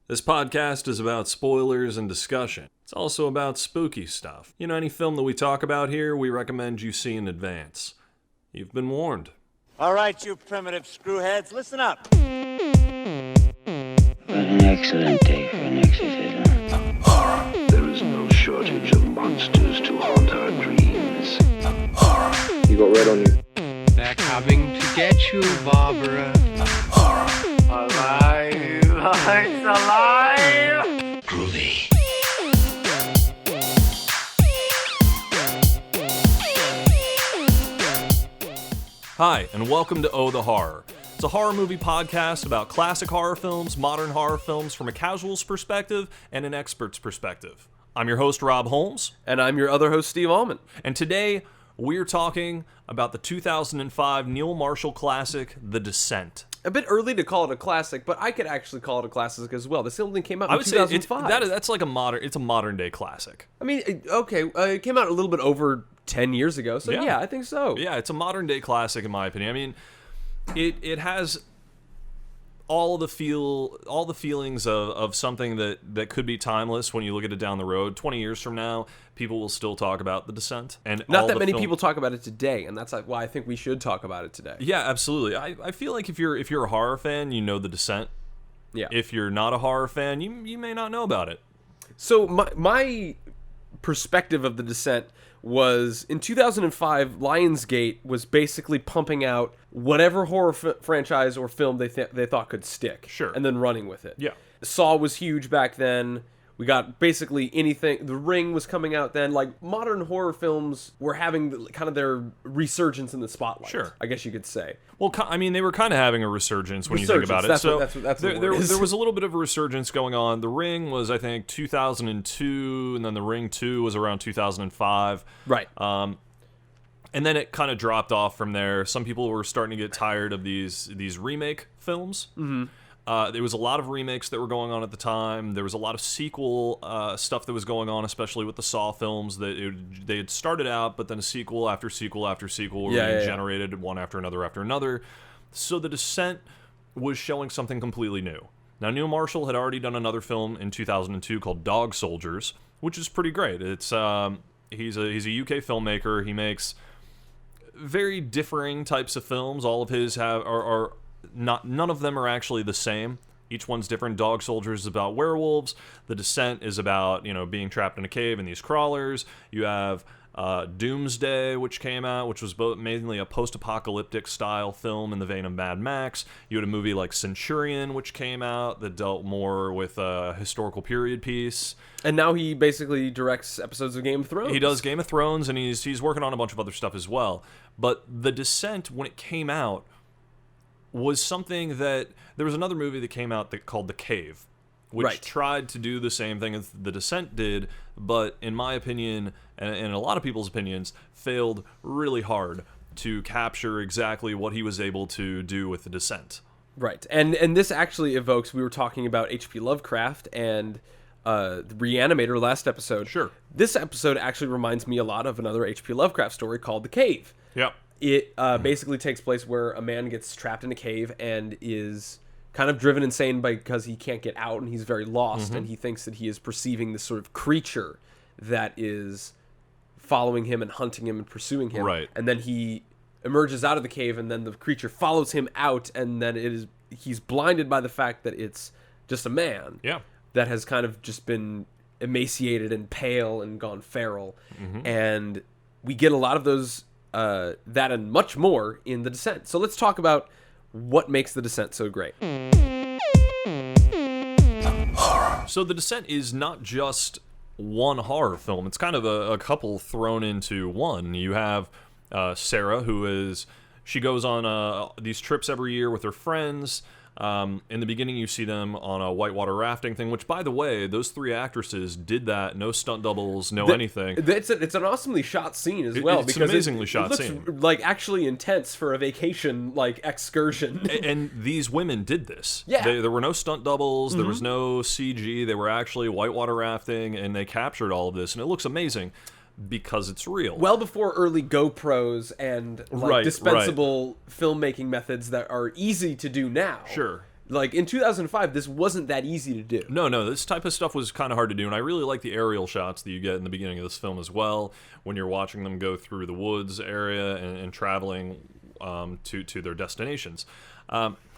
This podcast is about spoilers and discussion. It's also about spooky stuff. You know, any film that we talk about here, we recommend you see in advance. You've been warned. All right, you primitive screwheads, listen up. What an excellent day for an exorcism. Horror. There is no shortage of monsters to haunt our dreams. Horror. You got red on you. They're coming to get you, Barbara. Horror. Alive! It's alive! Groovy. Hi, and welcome to Oh the Horror. It's a horror movie podcast about classic horror films, modern horror films from a casual's perspective and an expert's perspective. I'm your host, Rob Holmes. And I'm your other host, Steve Allman. And today, we're talking about the 2005 Neil Marshall classic, The Descent. A bit early to call it a classic, but I could actually call it a classic as well. This only came out in I would say 2005. that's like it's a modern day classic. I mean, okay, it came out a little bit over 10 years ago, so yeah, I think so. Yeah, it's a modern day classic in my opinion. I mean, it has all the feelings of something that could be timeless when you look at it down the road. 20 years from now, people will still talk about The Descent. And Not that many people talk about it today, and that's why I think we should talk about it today. Yeah, absolutely. I feel like if you're a horror fan, you know The Descent. Yeah. If you're not a horror fan, you may not know about it. So my perspective of The Descent was in 2005, Lionsgate was basically pumping out whatever horror franchise or film they thought could stick. Sure. And then running with it. Yeah. Saw was huge back then. We got basically anything. The Ring was coming out then. Like, modern horror films were having kind of their resurgence in the spotlight. Sure. I guess you could say. Well, I mean, they were kind of having a resurgence when you think about it. That's so what the there word is. was a little bit of a resurgence going on. The Ring was, I think, 2002, and then The Ring 2 was around 2005. Right. And then it kind of dropped off from there. Some people were starting to get tired of these remake films. Mm-hmm. There was a lot of remakes that were going on at the time. There was a lot of sequel stuff that was going on, especially with the Saw films. They had started out, but then a sequel after sequel after sequel were being generated, one after another. So The Descent was showing something completely new. Now, Neil Marshall had already done another film in 2002 called Dog Soldiers, which is pretty great. It's he's a UK filmmaker. He makes very differing types of films. All of his are none of them are actually the same. Each one's different. Dog Soldiers is about werewolves. The Descent is about, being trapped in a cave and these crawlers. You have Doomsday, which came out, which was mainly a post-apocalyptic style film in the vein of Mad Max. You had a movie like Centurion, which came out, that dealt more with a historical period piece. And now he basically directs episodes of Game of Thrones. He does Game of Thrones, and he's working on a bunch of other stuff as well. But The Descent, when it came out, was something that there was another movie that came out called The Cave, which tried to do the same thing as The Descent did, but in my opinion, and in a lot of people's opinions, failed really hard to capture exactly what he was able to do with The Descent. Right, and this actually evokes, we were talking about H.P. Lovecraft and the Reanimator last episode. Sure. This episode actually reminds me a lot of another H.P. Lovecraft story called The Cave. Yep. It basically takes place where a man gets trapped in a cave and is kind of driven insane because he can't get out, and he's very lost, and he thinks that he is perceiving this sort of creature that is following him and hunting him and pursuing him. Right. And then he emerges out of the cave, and then the creature follows him out, and then he's blinded by the fact that it's just a man that has kind of just been emaciated and pale and gone feral. And we get a lot of those that and much more in The Descent. So let's talk about what makes The Descent so great. So The Descent is not just one horror film. It's kind of a couple thrown into one. You have Sarah, she goes on these trips every year with her friends. In the beginning, you see them on a whitewater rafting thing, which, by the way, those three actresses did that. No stunt doubles, anything. It's an awesomely shot scene as well. It's an amazingly shot scene. It looks like actually intense for a vacation excursion. And these women did this. Yeah. There were no stunt doubles. There was no CG. They were actually whitewater rafting, and they captured all of this, and it looks amazing. Because it's real. Well before early GoPros and dispensable filmmaking methods that are easy to do now. Sure. Like, in 2005, this wasn't that easy to do. No, this type of stuff was kind of hard to do, and I really like the aerial shots that you get in the beginning of this film as well, when you're watching them go through the woods area and traveling to their destinations.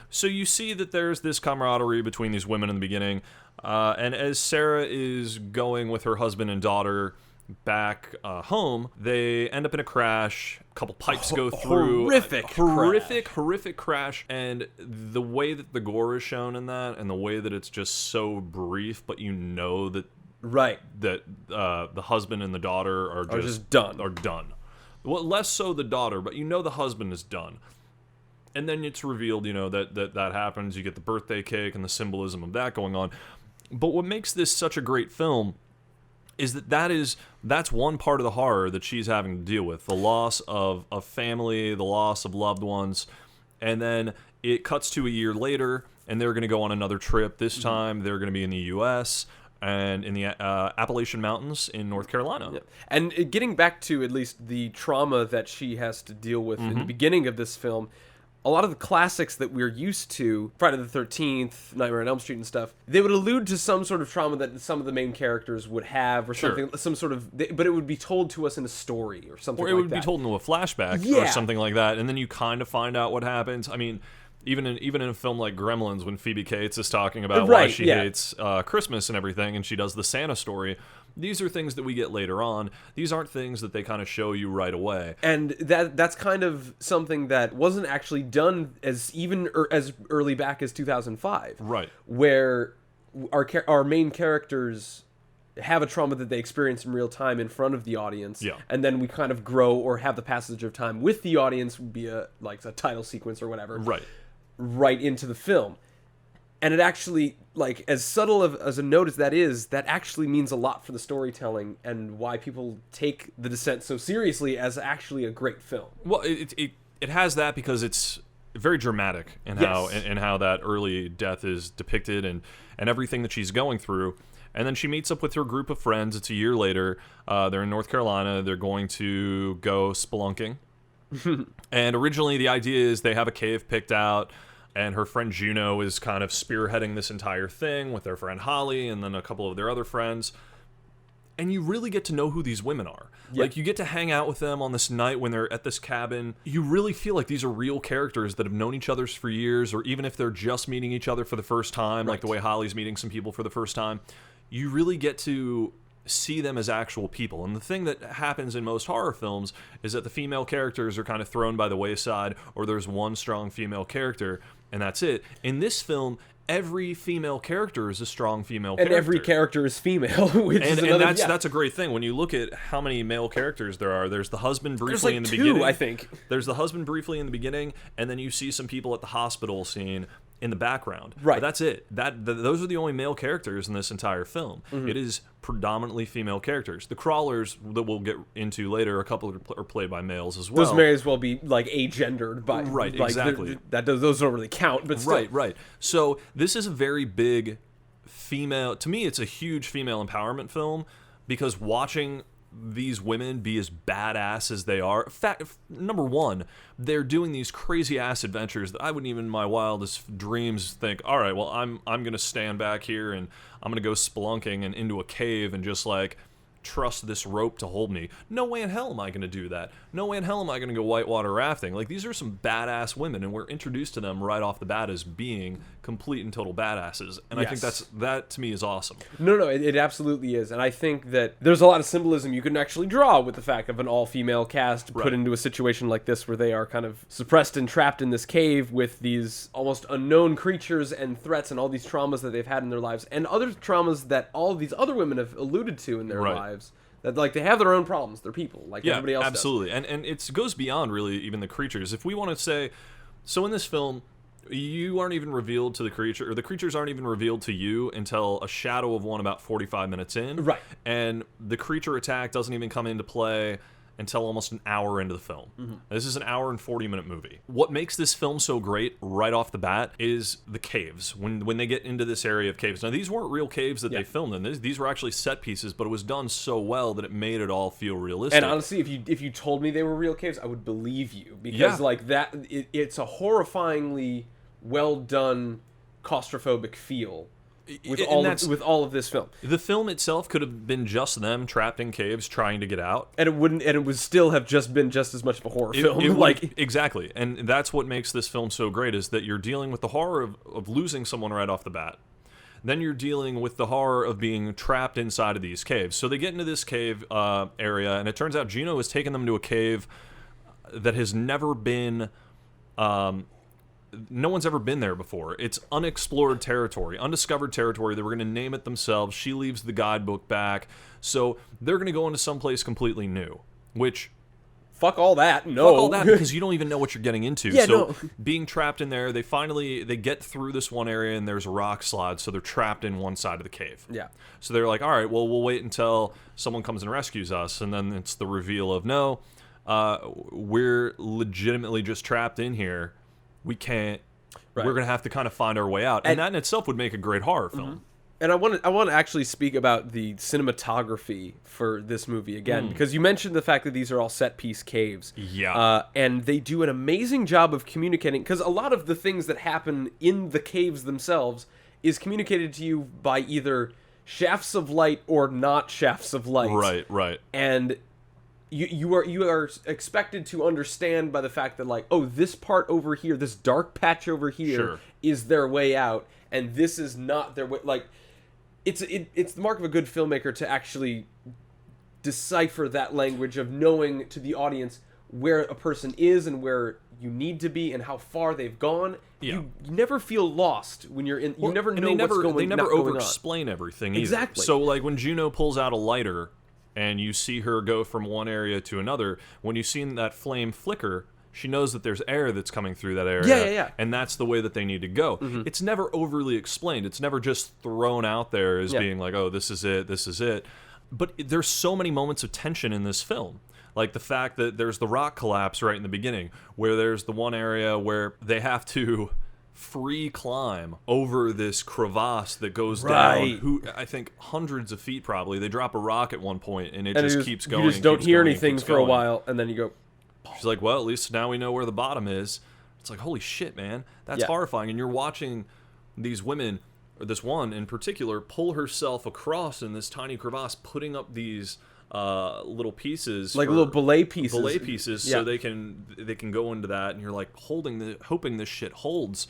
So you see that there's this camaraderie between these women in the beginning, and as Sarah is going with her husband and daughter back home, they end up in a crash. A couple pipes go through. Horrific crash. And the way that the gore is shown in that, and the way that it's just so brief, but you know that that the husband and the daughter are just done. Well, less so the daughter, but you know the husband is done. And then it's revealed, you know, that happens. You get the birthday cake and the symbolism of that going on. But what makes this such a great film is that's one part of the horror that she's having to deal with, the loss of family, the loss of loved ones, and then it cuts to a year later, and they're going to go on another trip. This time, they're going to be in the U.S. and in the Appalachian Mountains in North Carolina. Yeah. And getting back to at least the trauma that she has to deal with in the beginning of this film, a lot of the classics that we're used to, Friday the 13th, Nightmare on Elm Street and stuff, they would allude to some sort of trauma that some of the main characters would have, or something, some sort of, but it would be told to us in a story or something like that. Or it would be told into a flashback or something like that, and then you kind of find out what happens. I mean, even in a film like Gremlins, when Phoebe Cates is talking about why she hates Christmas and everything, and she does the Santa story, these are things that we get later on. These aren't things that they kind of show you right away. And that's kind of something that wasn't actually done as early back as 2005. Right. Where our main characters have a trauma that they experience in real time in front of the audience. Yeah. And then we kind of grow or have the passage of time with the audience via like a title sequence or whatever. Right into the film. And it actually, like, as subtle as a note as that is, that actually means a lot for the storytelling and why people take The Descent so seriously as actually a great film. Well, it has that because it's very dramatic in how that early death is depicted and everything that she's going through. And then she meets up with her group of friends. It's a year later. They're in North Carolina. They're going to go spelunking. And originally the idea is they have a cave picked out, and her friend Juno is kind of spearheading this entire thing with their friend Holly and then a couple of their other friends. And you really get to know who these women are. Yeah. Like, you get to hang out with them on this night when they're at this cabin. You really feel like these are real characters that have known each other for years, or even if they're just meeting each other for the first time, like the way Holly's meeting some people for the first time. You really get to see them as actual people. And the thing that happens in most horror films is that the female characters are kind of thrown by the wayside, or there's one strong female character, and that's it. In this film, every female character is a strong female character. And every character is female. And that's a great thing. When you look at how many male characters there are, there's the husband briefly in the beginning. I think. There's the husband briefly in the beginning, and then you see some people at the hospital scene in the background. Right. But that's it. Those are the only male characters in this entire film. Mm-hmm. It is predominantly female characters. The crawlers that we'll get into later, a couple are played by males as well. Those may as well be like agendered by exactly. Those don't really count, but still. Right. So this is a very big female. To me, it's a huge female empowerment film, because watching these women be as badass as they are. Number one, they're doing these crazy ass adventures that I wouldn't even in my wildest dreams think, all right, well, I'm gonna stand back here and I'm gonna go spelunking and into a cave and just like trust this rope to hold me. No way in hell am I gonna do that. No way in hell am I gonna go whitewater rafting. Like, these are some badass women, and we're introduced to them right off the bat as being complete and total badasses. And I think that to me is awesome. No, it absolutely is. And I think that there's a lot of symbolism you can actually draw with the fact of an all-female cast put into a situation like this, where they are kind of suppressed and trapped in this cave with these almost unknown creatures and threats and all these traumas that they've had in their lives, and other traumas that all of these other women have alluded to in their lives. That, like, they have their own problems. They're people, like everybody else absolutely. Does. And it goes beyond, really, even the creatures. If we want to say, so in this film, you aren't even revealed to the creature, or the creatures aren't even revealed to you until a shadow of one about 45 minutes in. Right. And the creature attack doesn't even come into play until almost an hour into the film. Mm-hmm. This is an hour and 40-minute movie. What makes this film so great right off the bat is the caves. When they get into this area of caves. Now, these weren't real caves that they filmed in. These were actually set pieces, but it was done so well that it made it all feel realistic. And honestly, if you told me they were real caves, I would believe you. Because like that, it's a horrifyingly well done claustrophobic feel with And all of this film. The film itself could have been just them trapped in caves trying to get out, And it would still have just been just as much of a horror film. Exactly, and that's what makes this film so great, is that you're dealing with the horror of losing someone right off the bat. Then you're dealing with the horror of being trapped inside of these caves. So they get into this cave area, and it turns out Juno has taken them to a cave that has never been... no one's ever been there before. It's unexplored territory, undiscovered territory. They were going to name it themselves. She leaves the guidebook back. So they're going to go into someplace completely new, which... Fuck all that. No. Fuck all that, because you don't even know what you're getting into. Yeah, so no. being trapped in there, they get through this one area and there's a rock slide, so they're trapped in one side of the cave. Yeah. So they're like, all right, well, we'll wait until someone comes and rescues us, and then it's the reveal of, no, we're legitimately just trapped in here. We can't... Right. We're going to have to kind of find our way out. And that in itself would make a great horror film. Mm-hmm. And I want to actually speak about the cinematography for this movie again, because you mentioned the fact that these are all set piece caves. Yeah. And they do an amazing job of communicating, because a lot of the things that happen in the caves themselves is communicated to you by either shafts of light or not shafts of light. Right. And you are expected to understand by the fact that, like, oh, this part over here, this dark patch over here is their way out, and this is not their way. Like, it's the mark of a good filmmaker to actually decipher that language of knowing to the audience where a person is and where you need to be and how far they've gone. Yeah. You never feel lost when you're in. You never know what's going. They never not going over-explain everything either. Exactly. So, like, when Juno pulls out a lighter and you see her go from one area to another, when you see that flame flicker, she knows that there's air that's coming through that area. Yeah. And that's the way that they need to go. Mm-hmm. It's never overly explained. It's never just thrown out there as being like, oh, this is it. But there's so many moments of tension in this film. Like the fact that there's the rock collapse right in the beginning, where there's the one area where they have to free climb over this crevasse that goes down, I think hundreds of feet probably. They drop a rock at one point, and it just keeps going. You just don't hear anything for a while, and then you go... She's like, well, at least now we know where the bottom is. It's like, holy shit, man. That's horrifying. And you're watching these women, or this one in particular, pull herself across in this tiny crevasse, putting up these little pieces. Like little belay pieces. Belay pieces, so they can go into that, and you're like hoping this shit holds.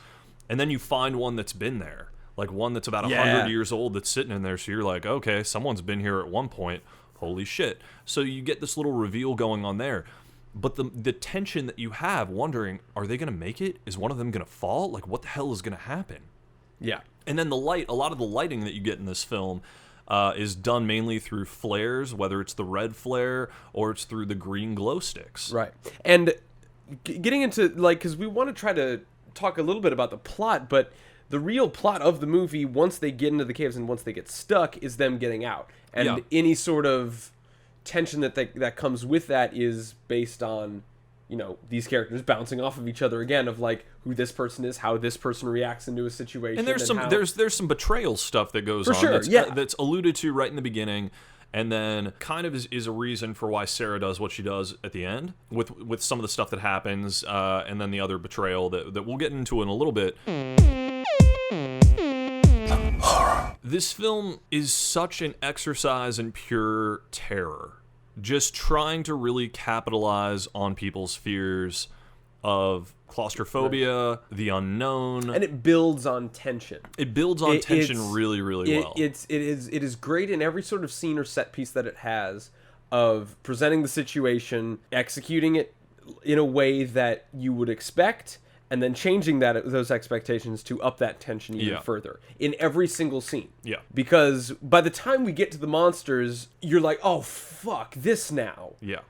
And then you find one that's been there. Like one that's about 100 years old that's sitting in there. So you're like, okay, someone's been here at one point. Holy shit. So you get this little reveal going on there. But the tension that you have, wondering, are they going to make it? Is one of them going to fall? Like, what the hell is going to happen? Yeah. And then a lot of the lighting that you get in this film is done mainly through flares, whether it's the red flare or it's through the green glow sticks. Right. And getting into, like, because we want to try to talk a little bit about the plot, but the real plot of the movie, once they get into the caves and once they get stuck, is them getting out. And any sort of tension that comes with that is based on, you know, these characters bouncing off of each other again, of like who this person is, how this person reacts into a situation, and there's some betrayal stuff that goes on that's alluded to right in the beginning, and then kind of is a reason for why Sarah does what she does at the end with some of the stuff that happens, and then the other betrayal that we'll get into in a little bit. This film is such an exercise in pure terror. Just trying to really capitalize on people's fears of claustrophobia, the unknown. And it builds on tension. It builds on tension really, really well. It is great in every sort of scene or set piece that it has, of presenting the situation, executing it in a way that you would expect, and then changing those expectations to up that tension even further in every single scene. Yeah. Because by the time we get to the monsters, you're like, oh, fuck, this now. Yeah.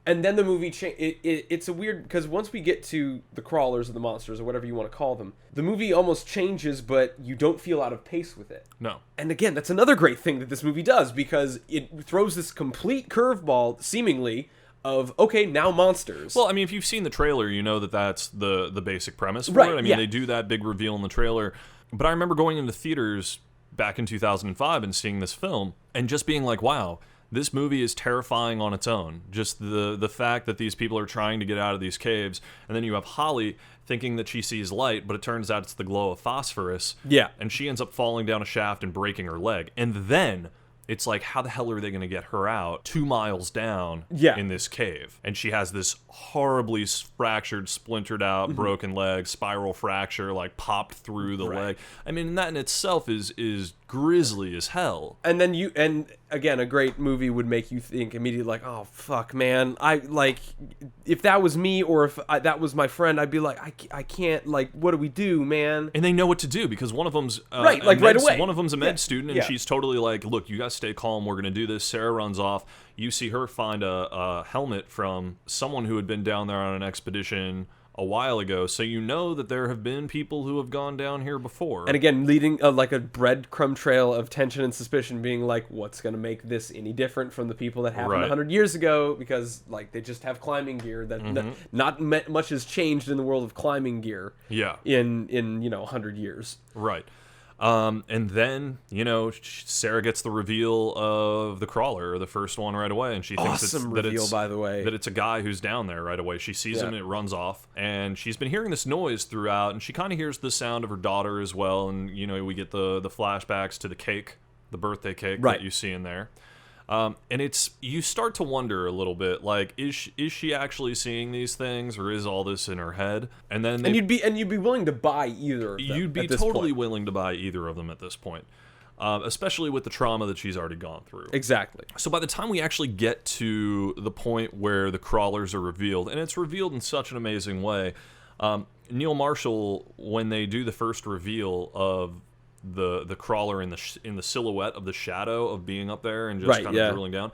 And then the movie it's a weird, because once we get to the crawlers or the monsters or whatever you want to call them, the movie almost changes, but you don't feel out of pace with it. No. And again, that's another great thing that this movie does, because it throws this complete curveball, seemingly, of, okay, now monsters. Well, I mean, if you've seen the trailer, you know that that's the basic premise for right, it. I mean, they do that big reveal in the trailer. But I remember going into theaters back in 2005 and seeing this film and just being like, wow, This movie is terrifying on its own. Just the fact that these people are trying to get out of these caves, and then you have Holly thinking that she sees light, but it turns out it's the glow of phosphorus. Yeah. And she ends up falling down a shaft and breaking her leg. And then it's like, how the hell are they going to get her out 2 miles down in this cave? And she has this horribly fractured, splintered out, broken leg, spiral fracture, like popped through the leg. I mean, that in itself is grisly as hell. And then and again, a great movie would make you think immediately, like, oh, fuck, man. If that was me or if that was my friend, I'd be like, I can't, like, what do we do, man? And they know what to do because one of them's right away. One of them's a med student, and she's totally like, look, you guys stay calm. We're gonna do this. Sarah runs off. You see her find a helmet from someone who had been down there on an expedition a while ago, so you know that there have been people who have gone down here before. And again, leading like a breadcrumb trail of tension and suspicion, being like, what's going to make this any different from the people that happened 100 years ago? Because like they just have climbing gear that not much has changed in the world of climbing gear. Yeah. In 100 years. Right. And then, Sarah gets the reveal of the crawler, the first one right away, and she thinks by the way, that it's a guy who's down there right away. She sees him, and it runs off, and she's been hearing this noise throughout, and she kind of hears the sound of her daughter as well, and, we get the flashbacks to the cake, the birthday cake that you see in there. And you start to wonder a little bit, like, is she actually seeing these things, or is all this in her head? And then you'd be willing to buy either of them. You'd be totally willing to buy either of them at this point, especially with the trauma that she's already gone through. Exactly. So by the time we actually get to the point where the crawlers are revealed, and it's revealed in such an amazing way, Neil Marshall, when they do the first reveal of the crawler in the silhouette of the shadow of being up there and just kind of drilling down,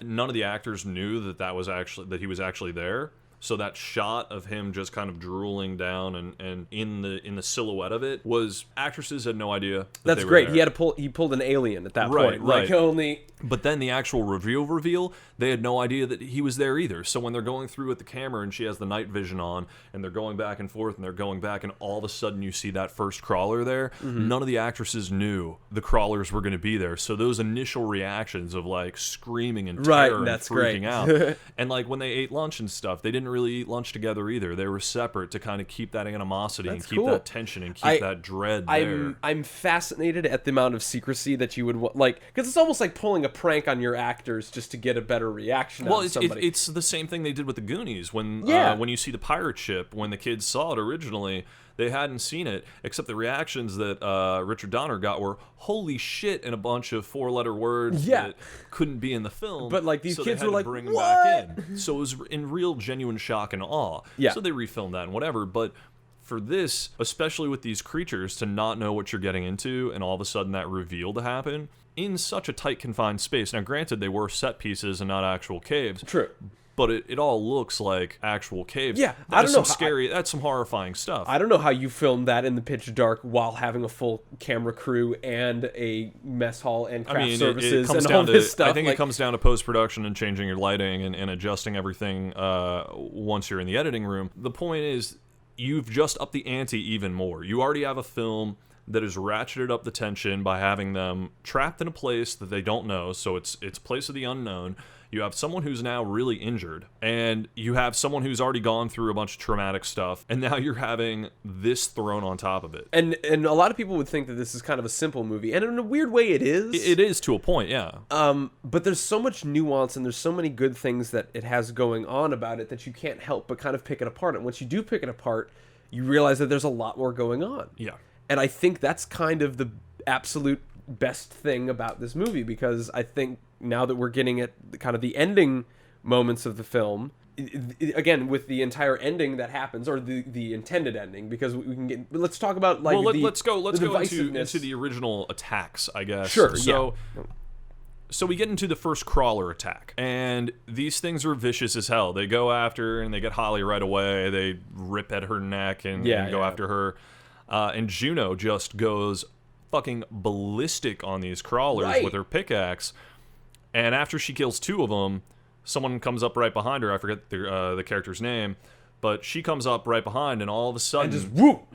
none of the actors knew that he was actually there. So that shot of him just kind of drooling down and in the silhouette of it was, actresses had no idea that's great. There. He pulled an alien at that point. Right. But then the actual reveal, they had no idea that he was there either. So when they're going through with the camera and she has the night vision on and they're going back and forth and they're going back and all of a sudden you see that first crawler there, none of the actresses knew the crawlers were going to be there. So those initial reactions of like screaming and terror and freaking out. And like when they ate lunch and stuff, they didn't really eat lunch together either. They were separate to kind of keep that animosity and keep that tension and keep that dread there. I'm fascinated at the amount of secrecy that you would like, because it's almost like pulling a prank on your actors just to get a better reaction out of somebody. It's the same thing they did with the Goonies when you see the pirate ship. When the kids saw it originally, they hadn't seen it, except the reactions that Richard Donner got were holy shit and a bunch of 4-letter words that couldn't be in the film. But like these kids were like, bring what? Them back in. So it was in real genuine shock and awe. Yeah. So they refilmed that and whatever, but for this, especially with these creatures, to not know what you're getting into and all of a sudden that reveal to happen in such a tight confined space. Now granted, they were set pieces and not actual caves. True. But it all looks like actual caves. Yeah, that's some scary. That's some horrifying stuff. I don't know how you filmed that in the pitch dark while having a full camera crew and a mess hall and craft services and all this stuff. I think it comes down to post production and changing your lighting and adjusting everything once you're in the editing room. The point is, you've just upped the ante even more. You already have a film that has ratcheted up the tension by having them trapped in a place that they don't know. So it's place of the unknown. You have someone who's now really injured, and you have someone who's already gone through a bunch of traumatic stuff, and now you're having this thrown on top of it. And a lot of people would think that this is kind of a simple movie, and in a weird way it is. It is to a point, yeah. But there's so much nuance, and there's so many good things that it has going on about it that you can't help but kind of pick it apart. And once you do pick it apart, you realize that there's a lot more going on. Yeah. And I think that's kind of the absolute best thing about this movie, because I think now that we're getting at kind of the ending moments of the film, again with the entire ending that happens, or the intended ending, because we can get. Let's talk about like. Well, let's go into the original attacks, I guess. Sure. So we get into the first crawler attack, and these things are vicious as hell. They go after and they get Holly right away. They rip at her neck and go after her, and Juno just goes fucking ballistic on these crawlers with her pickaxe. And after she kills 2 of them, someone comes up right behind her. I forget the character's name, but she comes up right behind, and all of a sudden, and just whoop,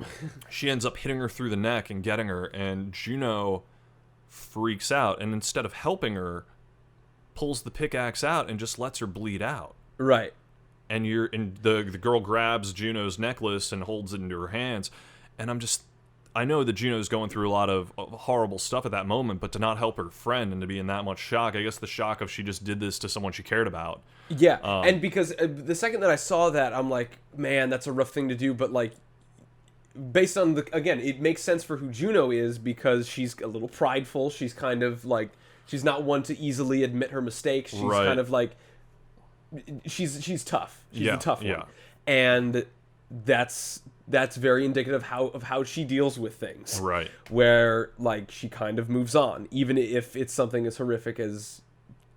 she ends up hitting her through the neck and getting her. And Juno freaks out, and instead of helping her, pulls the pickaxe out and just lets her bleed out. Right. And the girl grabs Juno's necklace and holds it into her hands, and I know that Juno's going through a lot of horrible stuff at that moment, but to not help her friend and to be in that much shock, I guess the shock of she just did this to someone she cared about. Yeah, and because the second that I saw that, I'm like, man, that's a rough thing to do, but like, based on again, it makes sense for who Juno is, because she's a little prideful, she's kind of like, she's not one to easily admit her mistakes, she's kind of like, she's tough. She's a tough one. And that's very indicative of how she deals with things. Right. Where like she kind of moves on, even if it's something as horrific as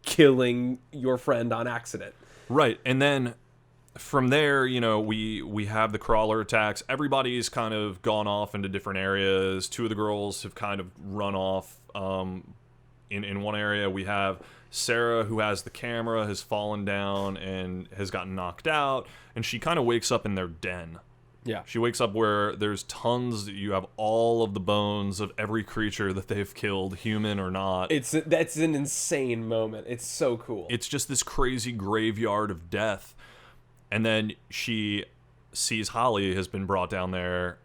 killing your friend on accident. Right. And then from there, we have the crawler attacks. Everybody's kind of gone off into different areas. Two of the girls have kind of run off. In one area, we have Sarah, who has the camera, has fallen down and has gotten knocked out, and she kind of wakes up in their den. Yeah. She wakes up where there's tons, you have all of the bones of every creature that they've killed, human or not. That's an insane moment. It's so cool. It's just this crazy graveyard of death. And then she sees Holly has been brought down there,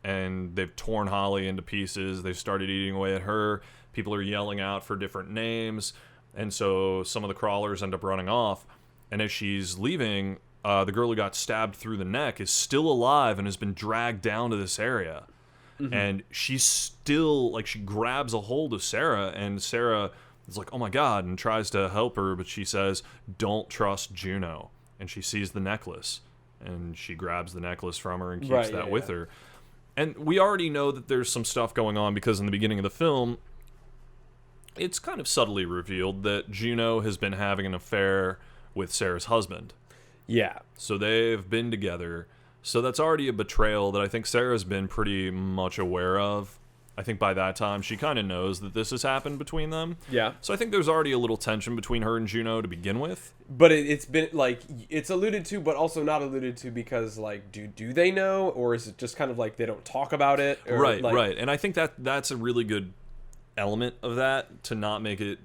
and they've torn Holly into pieces. They've started eating away at her. People are yelling out for different names. And so some of the crawlers end up running off. And as she's leaving, the girl who got stabbed through the neck is still alive and has been dragged down to this area. Mm-hmm. And she's still, like, she grabs a hold of Sarah, and Sarah is like, oh my God, and tries to help her, but she says, don't trust Juno. And she sees the necklace, and she grabs the necklace from her and keeps that with her. And we already know that there's some stuff going on, because in the beginning of the film, it's kind of subtly revealed that Juno has been having an affair with Sarah's husband. Yeah. So they've been together. So that's already a betrayal that I think Sarah's been pretty much aware of. I think by that time she kind of knows that this has happened between them. Yeah. So I think there's already a little tension between her and Juno to begin with. But it's been like, it's alluded to, but also not alluded to, because like, do they know, or is it just kind of like they don't talk about it? Or, right. like... Right. And I think that's a really good element of that, to not make it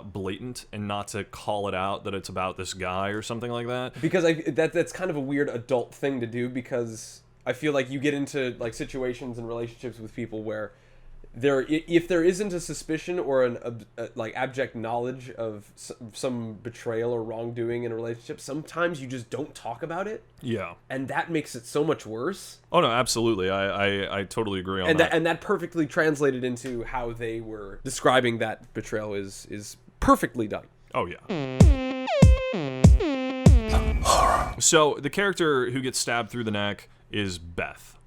blatant and not to call it out that it's about this guy or something like that. Because that's kind of a weird adult thing to do, because I feel like you get into like situations and relationships with people where if there isn't a suspicion or an like abject knowledge of some betrayal or wrongdoing in a relationship, sometimes you just don't talk about it. Yeah. And that makes it so much worse. Oh no, absolutely. I totally agree on that. And that perfectly translated into how they were describing that betrayal is perfectly done. Oh yeah. So the character who gets stabbed through the neck is Beth.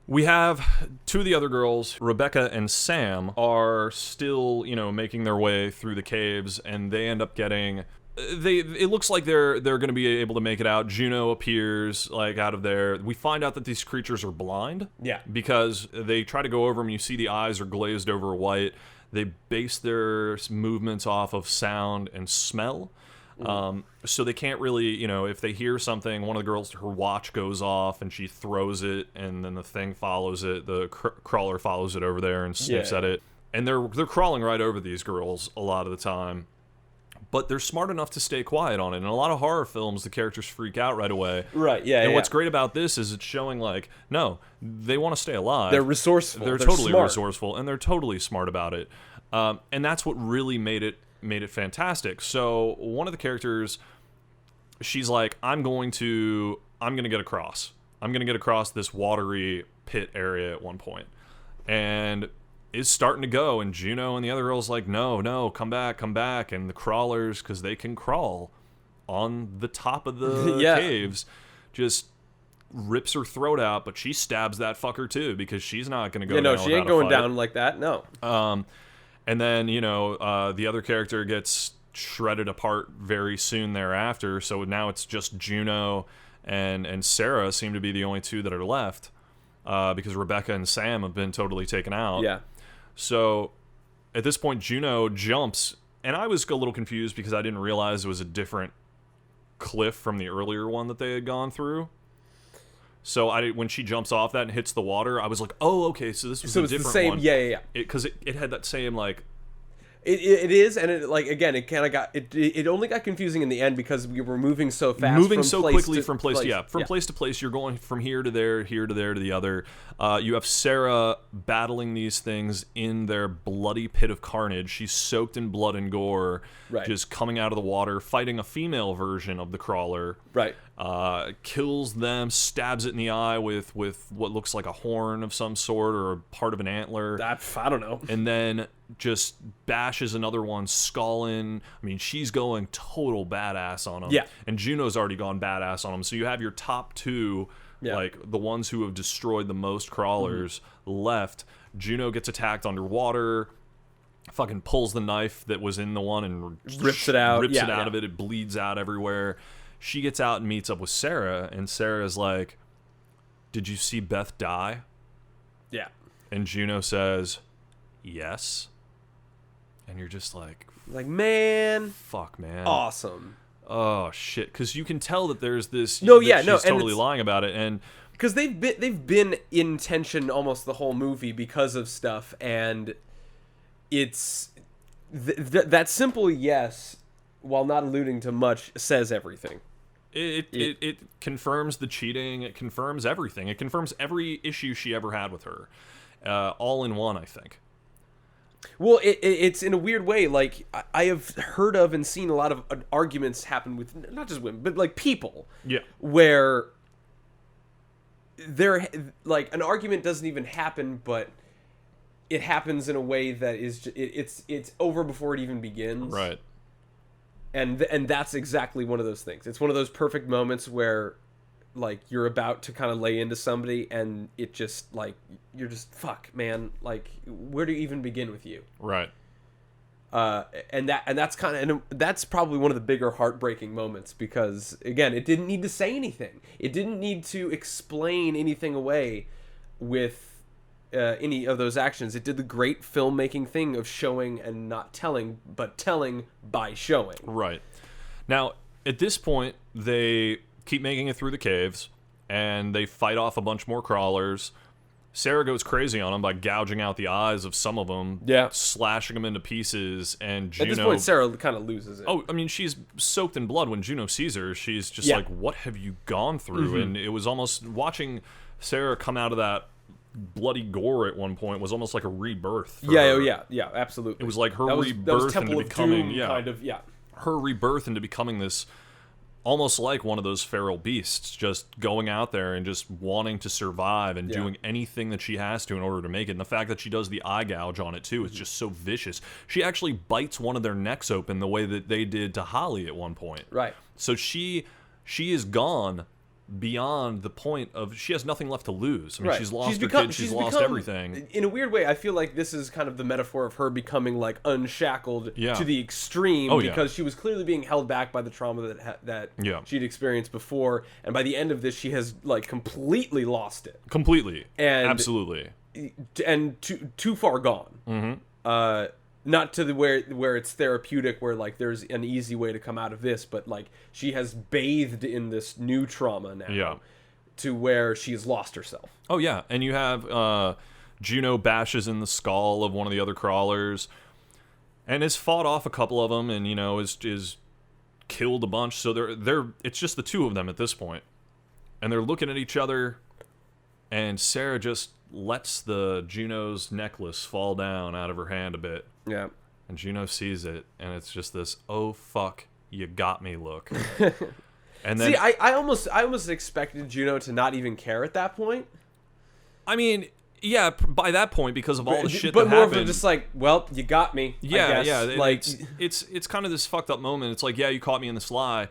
We have two of the other girls, Rebecca and Sam, are still, making their way through the caves, and they end up getting... It looks like they're going to be able to make it out. Juno appears, like, out of there. We find out that these creatures are blind. Yeah. Because they try to go over them, you see the eyes are glazed over white. They base their movements off of sound and smell. So they can't really, if they hear something, one of the girls, her watch goes off and she throws it, and then the thing follows it. The crawler follows it over there and sniffs at it. And they're crawling right over these girls a lot of the time. But they're smart enough to stay quiet on it. In a lot of horror films, the characters freak out right away. Right, yeah. And what's great about this is it's showing, like, no, they want to stay alive. They're resourceful. They're totally smart. Resourceful, and they're totally smart about it. And that's what really made it fantastic. So one of the characters, she's like, I'm gonna get across. I'm gonna get across this watery pit area at one point, and is starting to go. And Juno and the other girl's like, no, come back. And the crawlers, because they can crawl on the top of the caves, just rips her throat out. But she stabs that fucker too, because she's not gonna go. No, she ain't going down like that. No. And then, the other character gets shredded apart very soon thereafter. So now it's just Juno and Sarah seem to be the only two that are left, because Rebecca and Sam have been totally taken out. Yeah. So at this point, Juno jumps, and I was a little confused because I didn't realize it was a different cliff from the earlier one that they had gone through. So when she jumps off that and hits the water, I was like, oh, okay, so this was a different one. Yeah. Because it had that same, like... It is, and it like again, it kind of got it only got confusing in the end because we were moving so fast, moving so quickly from place place to place. You're going from here to there to the other. You have Sarah battling these things in their bloody pit of carnage. She's soaked in blood and gore, just coming out of the water, fighting a female version of the crawler. Right. Kills them, stabs it in the eye with what looks like a horn of some sort or a part of an antler. I don't know. And then just bashes another one, skull in. I mean, she's going total badass on him. Yeah. And Juno's already gone badass on him. So you have your top two, like the ones who have destroyed the most crawlers left. Juno gets attacked underwater. Fucking pulls the knife that was in the one and rips it out. Rips it out of it. It bleeds out everywhere. She gets out and meets up with Sarah, and Sarah's like, "Did you see Beth die?" Yeah. And Juno says, "Yes." And you're just like, man, fuck, man, awesome. Oh shit, because you can tell that there's this. She's totally lying about it, and because they've been in tension almost the whole movie because of stuff, and it's that simple yes, while not alluding to much, says everything. It confirms the cheating. It confirms everything. It confirms every issue she ever had with her, all in one, I think. Well, it's in a weird way. Like I have heard of and seen a lot of arguments happen with not just women, but like people. Yeah. Where there, like an argument doesn't even happen, but it happens in a way that is it's over before it even begins. Right. And that's exactly one of those things. It's one of those perfect moments where, like, you're about to kind of lay into somebody, and it just, like, you're just, fuck, man. Like, where do you even begin with you? Right. And that's probably one of the bigger heartbreaking moments because, again, it didn't need to say anything. It didn't need to explain anything away with any of those actions. It did the great filmmaking thing of showing and not telling, but telling by showing. Right. Now, at this point, they keep making it through the caves, and they fight off a bunch more crawlers. Sarah goes crazy on them by gouging out the eyes of some of them, slashing them into pieces, and Juno... At this point, Sarah kind of loses it. Oh, I mean, she's soaked in blood when Juno sees her. She's just like, what have you gone through? Mm-hmm. And it was almost... Watching Sarah come out of that bloody gore at one point was almost like a rebirth for her. Yeah, absolutely. It was like her rebirth into becoming... her rebirth into becoming this... almost like one of those feral beasts, just going out there and just wanting to survive and doing anything that she has to in order to make it. And the fact that she does the eye gouge on it, too, is just so vicious. She actually bites one of their necks open the way that they did to Holly at one point. Right. So she is gone beyond the point of... She has nothing left to lose. I mean, she's lost her kid, she's lost everything. In a weird way, I feel like this is kind of the metaphor of her becoming, like, unshackled to the extreme because she was clearly being held back by the trauma that she'd experienced before, and by the end of this, she has, like, completely lost it. Completely. And absolutely. And too far gone. Mm-hmm. Not to the where it's therapeutic, where like there's an easy way to come out of this, but like she has bathed in this new trauma now, to where she's lost herself. Oh yeah, and you have Juno bashes in the skull of one of the other crawlers, and has fought off a couple of them, and is killed a bunch. So they're it's just the two of them at this point, and they're looking at each other, and Sarah just lets the Juno's necklace fall down out of her hand a bit. Yeah. And Juno sees it, and it's just this, oh fuck, you got me look. And then, see, I almost expected Juno to not even care at that point. I mean, yeah, by that point, because of all the shit that happened. But more of it just like, well, you got me. Yeah, I guess. yeah. Like, it's kind of this fucked up moment. It's like, yeah, you caught me in the sly.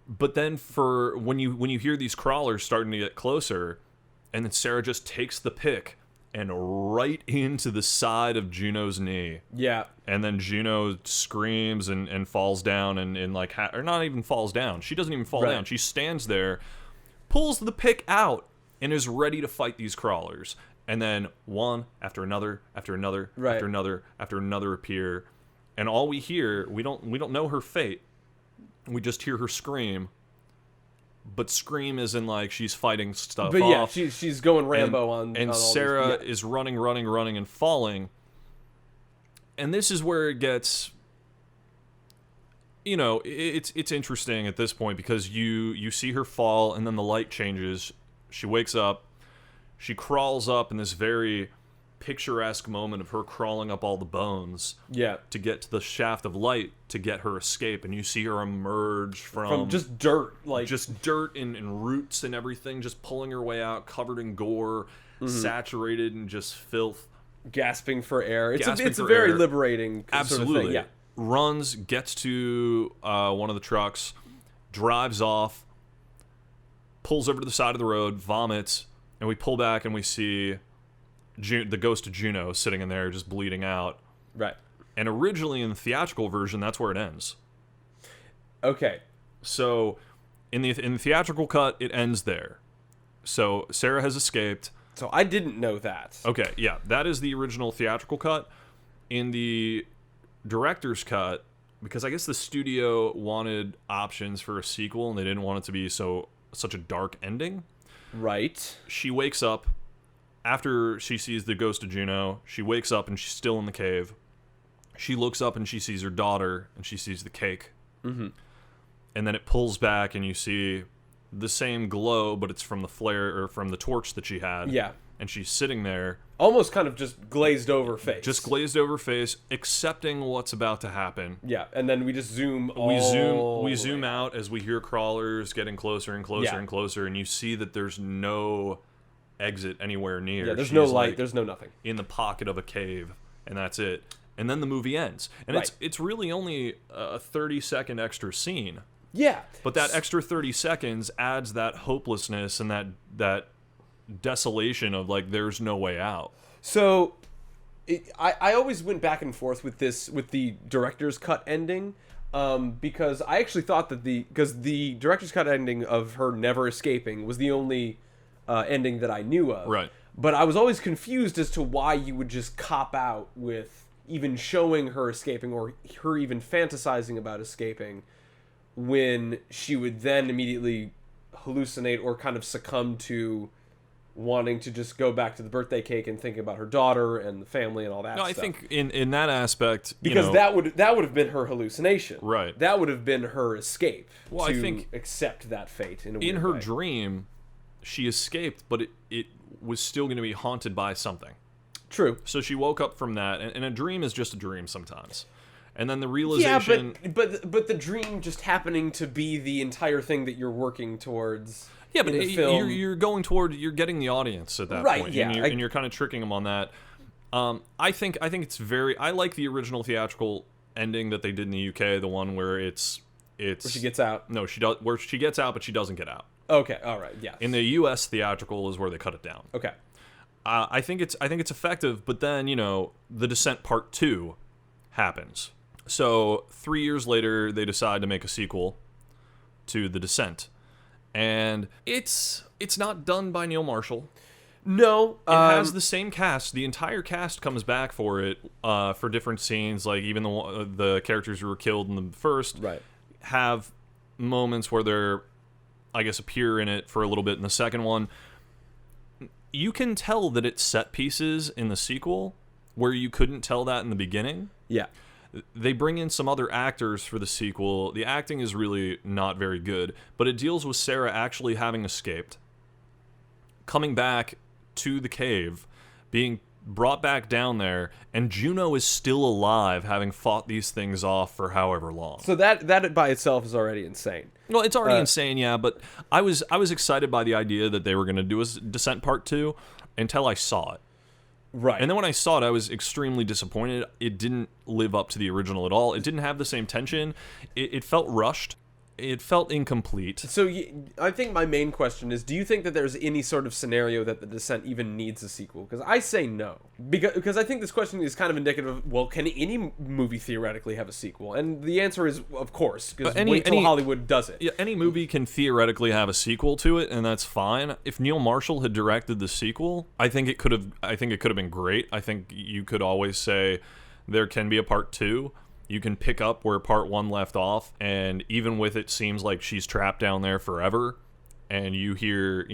But then for when you hear these crawlers starting to get closer, and then Sarah just takes the pick and right into the side of Juno's knee. Yeah. And then Juno screams and falls down and like... or not even falls down. She doesn't even fall down. She stands there, pulls the pick out, and is ready to fight these crawlers. And then one after another, after another, after another, after another appear. And all we hear... We don't know her fate. We just hear her scream. But scream is in like she's fighting stuff off. Yeah, she's going Rambo and Sarah is running and falling, And this is where it gets, you know, it's interesting at this point because you see her fall and then the light changes. She wakes up. She crawls up in this very picturesque moment of her crawling up all the bones to get to the shaft of light to get her escape, and you see her emerge from just dirt, and roots and everything, just pulling her way out, covered in gore, saturated in just filth, gasping for air. It's a very liberating absolutely sort of thing. Yeah. Runs, gets to one of the trucks, drives off, pulls over to the side of the road, vomits, and we pull back and we see the ghost of Juno sitting in there just bleeding out. Right. And originally in the theatrical version, that's where it ends. Okay. So in the theatrical cut, it ends there. So Sarah has escaped. So I didn't know that. Okay, yeah, that is the original theatrical cut. In the director's cut, because I guess the studio wanted options for a sequel and they didn't want it to be such a dark ending. Right. She wakes up after she sees the ghost of Juno. She wakes up and she's still in the cave. She looks up and she sees her daughter and she sees the cake. Mm-hmm. And then it pulls back and you see the same glow, but it's from the flare or from the torch that she had. Yeah. And she's sitting there. Almost kind of just glazed over face. Just glazed over face, accepting what's about to happen. Yeah, and then we just zoom We zoom out as we hear crawlers getting closer and closer and closer, and you see that there's no exit anywhere near. Yeah, there's no light, there's no nothing. In the pocket of a cave, and that's it. And then the movie ends. And it's really only a 30-second extra scene. Yeah. But that extra 30 seconds adds that hopelessness and that desolation of, like, there's no way out. So I always went back and forth with the director's cut ending, because I actually thought that the director's cut ending of her never escaping was the only ending that I knew of. Right. But I was always confused as to why you would just cop out with even showing her escaping or her even fantasizing about escaping when she would then immediately hallucinate or kind of succumb to wanting to just go back to the birthday cake and thinking about her daughter and the family and all that stuff. I think in that aspect, because that would have been her hallucination. Right. That would have been her escape. Well, to I think accept that fate in a in weird her way. dream, she escaped, but it was still going to be haunted by something. True. So she woke up from that, and a dream is just a dream sometimes. And then the realization... Yeah, but the dream just happening to be the entire thing that you're working towards. Yeah, but you're going toward, you're getting the audience at that point. Yeah, and you're kind of tricking them on that. I think it's very... I like the original theatrical ending that they did in the UK, the one where it's where she gets out. No, she does. Where she gets out, but she doesn't get out. Okay, all right, yeah. In the US theatrical is where they cut it down. Okay. I think it's effective, but then, The Descent Part 2 happens. So 3 years later, they decide to make a sequel to The Descent, and it's not done by Neil Marshall. No, it has the same cast. The entire cast comes back for it, for different scenes. Like even the characters who were killed in the first, have moments where they're, I guess, appear in it for a little bit in the second one. You can tell that it's set pieces in the sequel where you couldn't tell that in the beginning. Yeah. They bring in some other actors for the sequel. The acting is really not very good, but it deals with Sarah actually having escaped, coming back to the cave, being brought back down there, and Juno is still alive, having fought these things off for however long. So that by itself is already insane. Well, it's already insane, yeah, but I was excited by the idea that they were going to do a Descent Part 2 until I saw it. Right. And then when I saw it, I was extremely disappointed. It didn't live up to the original at all. It didn't have the same tension. It felt rushed. It felt incomplete. So I think my main question is, do you think that there's any sort of scenario that The Descent even needs a sequel? Because I say no. Because I think this question is kind of indicative of, well, can any movie theoretically have a sequel? And the answer is, of course, because wait till Hollywood does it. Yeah, any movie can theoretically have a sequel to it, and that's fine. If Neil Marshall had directed the sequel, I think it could have been great. I think you could always say there can be a part 2. You can pick up where part 1 left off, and even with it seems like she's trapped down there forever, and you hear,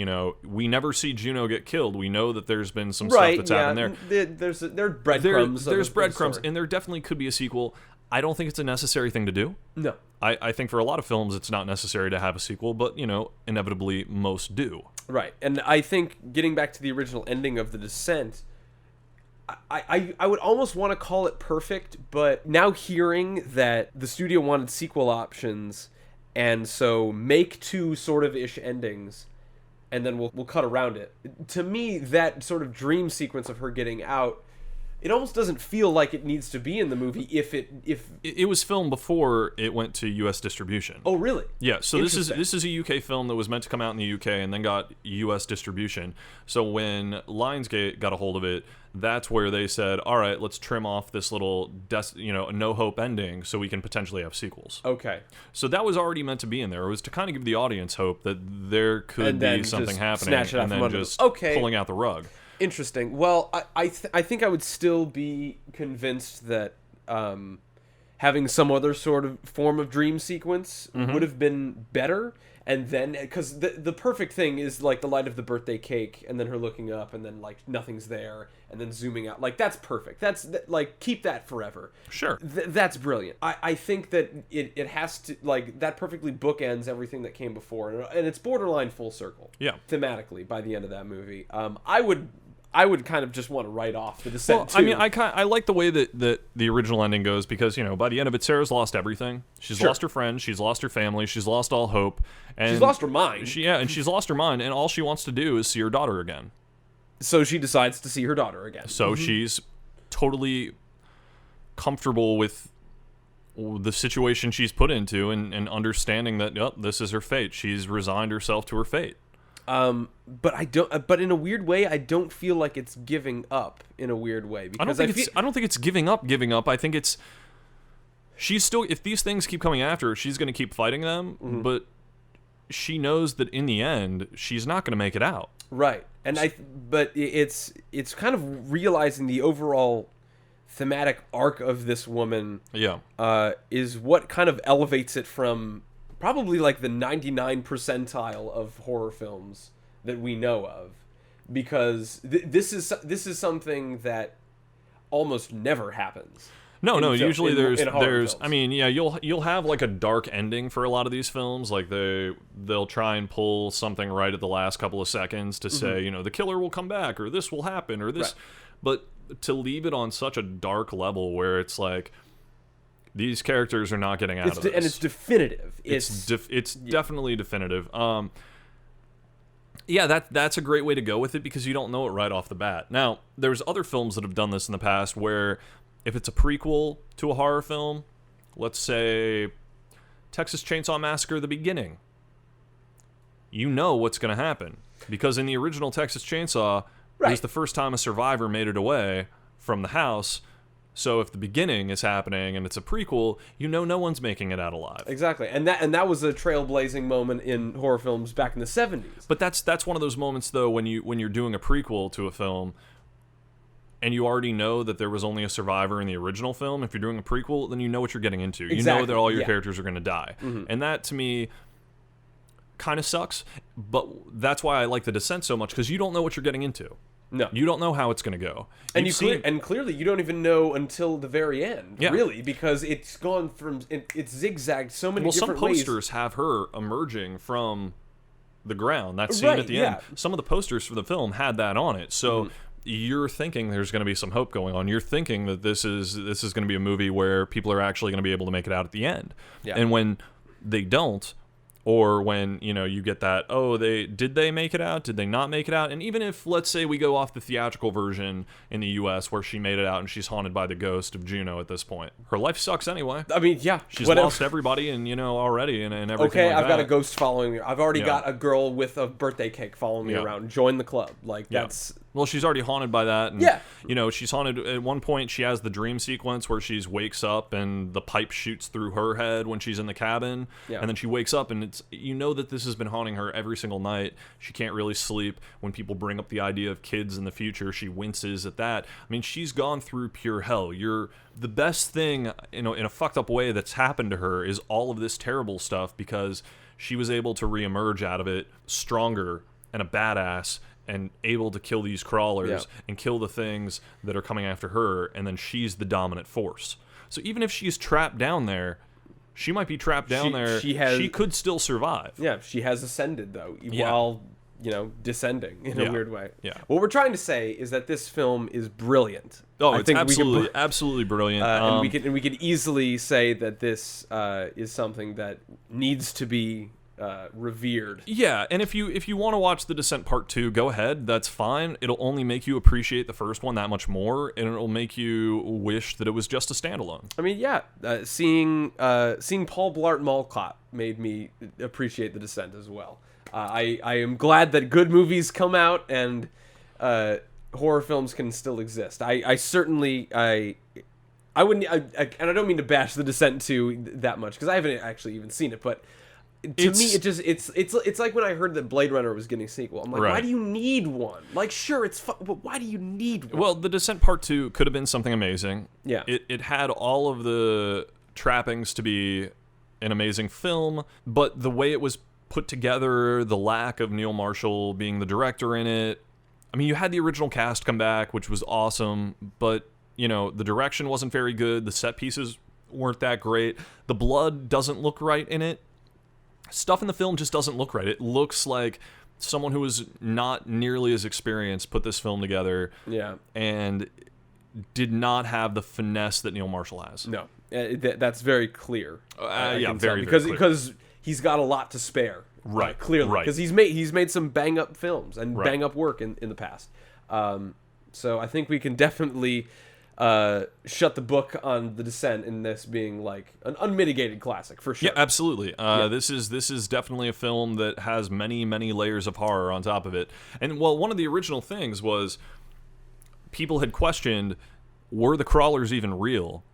we never see Juno get killed. We know that there's been some stuff that's happened there. There's breadcrumbs. There's breadcrumbs, and there definitely could be a sequel. I don't think it's a necessary thing to do. No. I think for a lot of films it's not necessary to have a sequel, but, inevitably most do. Right. And I think, getting back to the original ending of The Descent, I would almost want to call it perfect, but now hearing that the studio wanted sequel options, and so make 2 sort of ish endings, and then we'll cut around it. To me, that sort of dream sequence of her getting out, it almost doesn't feel like it needs to be in the movie if it was filmed before it went to U.S. distribution. Oh, really? Yeah. So this is a UK film that was meant to come out in the UK and then got U.S. distribution. So when Lionsgate got a hold of it, that's where they said, "All right, let's trim off this little no hope ending so we can potentially have sequels." Okay. So that was already meant to be in there. It was to kind of give the audience hope that there could be something happening, and then just pulling out the rug. Interesting. Well, I think I would still be convinced that having some other sort of form of dream sequence would have been better. And then, because the perfect thing is like the light of the birthday cake, and then her looking up, and then like nothing's there, and then zooming out. Like, that's perfect. That's like, keep that forever. Sure. That's brilliant. I think that it has to, like, that perfectly bookends everything that came before, and it's borderline full circle. Yeah. Thematically, by the end of that movie, I would kind of just want to write off The Descent too. I mean, I like the way that the original ending goes, because, by the end of it, Sarah's lost everything. She's lost her friends, she's lost her family, she's lost all hope. And she's lost her mind. And she's lost her mind, and all she wants to do is see her daughter again. So she decides to see her daughter again. So she's totally comfortable with the situation she's put into, and understanding that, this is her fate. She's resigned herself to her fate. But I don't. But in a weird way, I don't feel like it's giving up. In a weird way, because I don't think it's giving up. I think it's she's still. If these things keep coming after her, she's going to keep fighting them. But she knows that in the end, she's not going to make it out. Right, and But it's kind of realizing the overall thematic arc of this woman. Yeah. Is what kind of elevates it from probably like the 99 percentile of horror films that we know of, because this is something that almost never happens. No. Usually there's. Films. I mean, yeah, you'll have like a dark ending for a lot of these films. Like they'll try and pull something right at the last couple of seconds to say, the killer will come back, or this will happen, or this. Right. But to leave it on such a dark level where it's like, these characters are not getting out of this. And it's definitive. It's definitely definitive. Yeah, that's a great way to go with it, because you don't know it right off the bat. Now, there's other films that have done this in the past where if it's a prequel to a horror film, let's say Texas Chainsaw Massacre: The Beginning, you know what's going to happen, because in the original Texas Chainsaw, it was the first time a survivor made it away from the house. So if the beginning is happening and it's a prequel, no one's making it out alive. Exactly, and that was a trailblazing moment in horror films back in the 70s. But that's one of those moments, though, when you're doing a prequel to a film, and you already know that there was only a survivor in the original film. If you're doing a prequel, then you know what you're getting into. Exactly. You know that all your characters are going to die, and that to me kind of sucks. But that's why I like The Descent so much, because you don't know what you're getting into. No, you don't know how it's going to go, and clearly you don't even know until the very end, really, because it's gone from it's zigzagged so many different ways. Some posters have her emerging from the ground. That scene at the end. Some of the posters for the film had that on it, so you're thinking there's going to be some hope going on. You're thinking that this is going to be a movie where people are actually going to be able to make it out at the end, and when they don't. Or when, you get that, did they make it out? Did they not make it out? And even if, let's say, we go off the theatrical version in the U.S. where she made it out and she's haunted by the ghost of Juno at this point. Her life sucks anyway. I mean, yeah. She's lost everybody and, already and everything okay, like I've got a ghost following me. I've already got a girl with a birthday cake following me around. Join the club. Like, that's... Well, she's already haunted by that. And, she's haunted. At one point, she has the dream sequence where she wakes up and the pipe shoots through her head when she's in the cabin. Yeah. And then she wakes up and it's, that this has been haunting her every single night. She can't really sleep. When people bring up the idea of kids in the future, she winces at that. I mean, she's gone through pure hell. The best thing, in a fucked up way that's happened to her is all of this terrible stuff, because she was able to reemerge out of it stronger and a badass and able to kill these crawlers and kill the things that are coming after her, and then she's the dominant force. So even if she's trapped down there, she might be trapped down there. She could still survive. Yeah, she has ascended, though, while, descending in a weird way. Yeah. What we're trying to say is that this film is brilliant. Oh, it's absolutely brilliant. And we could easily say that this is something that needs to be revered. Yeah, and if you want to watch The Descent Part 2, go ahead. That's fine. It'll only make you appreciate the first one that much more, and it'll make you wish that it was just a standalone. I mean, seeing Paul Blart Mall Cop made me appreciate The Descent as well. I am glad that good movies come out and horror films can still exist. I certainly wouldn't, and I don't mean to bash The Descent 2 that much because I haven't actually even seen it, but to me, it's like when I heard that Blade Runner was getting a sequel. I'm like, why do you need one? Like, sure, it's fun, but why do you need one? Well, The Descent Part 2 could have been something amazing. Yeah. It had all of the trappings to be an amazing film, but the way it was put together, the lack of Neil Marshall being the director in it, I mean, you had the original cast come back, which was awesome, but, the direction wasn't very good. The set pieces weren't that great. The blood doesn't look right in it. Stuff in the film just doesn't look right. It looks like someone who was not nearly as experienced put this film together and did not have the finesse that Neil Marshall has. No, that's very clear. Very because he's got a lot to spare. Right, clearly. Right. Because he's made some bang up films and bang up work in the past. So I think we can definitely shut the book on The Descent in this being like an unmitigated classic for sure. Yeah, absolutely. This is definitely a film that has many, many layers of horror on top of it. And one of the original things was people had questioned, were the crawlers even real?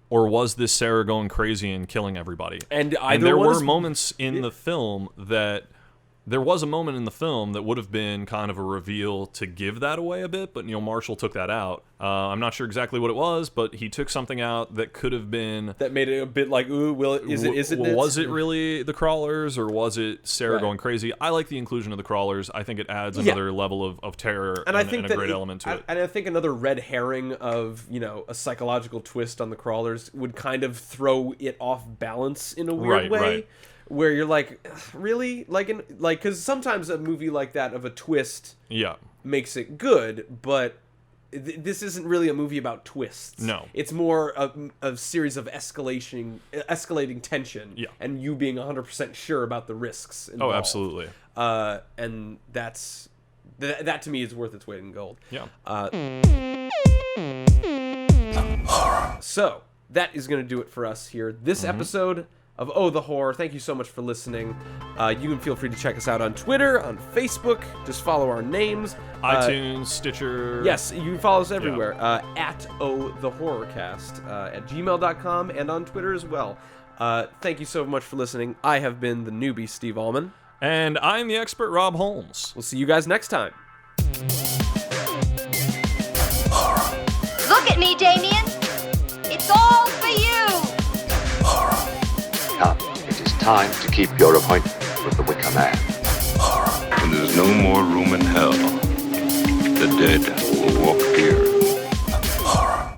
Or was this Sarah going crazy and killing everybody? And there were moments in the film that there was a moment in the film that would have been kind of a reveal to give that away a bit, but Neil Marshall took that out. I'm not sure exactly what it was, but he took something out that could have been... That made it a bit like, ooh, was it really the crawlers, or was it Sarah going crazy? I like the inclusion of the crawlers. I think it adds another level of terror and a great element to it. And I think another red herring of, a psychological twist on the crawlers would kind of throw it off balance in a weird way. Right. Where you're like, really? Because sometimes a movie like that of a twist makes it good, but this isn't really a movie about twists. No. It's more a series of escalating tension and you being 100% sure about the risks involved. Oh, absolutely. And that to me is worth its weight in gold. Yeah. So, that is going to do it for us here. This episode of Oh the Horror. Thank you so much for listening. You can feel free to check us out on Twitter, on Facebook. Just follow our names. iTunes, Stitcher. Yes, you can follow us everywhere. At Oh the Horrorcast at gmail.com and on Twitter as well. Thank you so much for listening. I have been the newbie, Steve Allman. And I'm the expert, Rob Holmes. We'll see you guys next time. Look at me, Damien. It's all for you. Now, it is time to keep your appointment with the Wicker Man. When there's no more room in hell, the dead will walk here.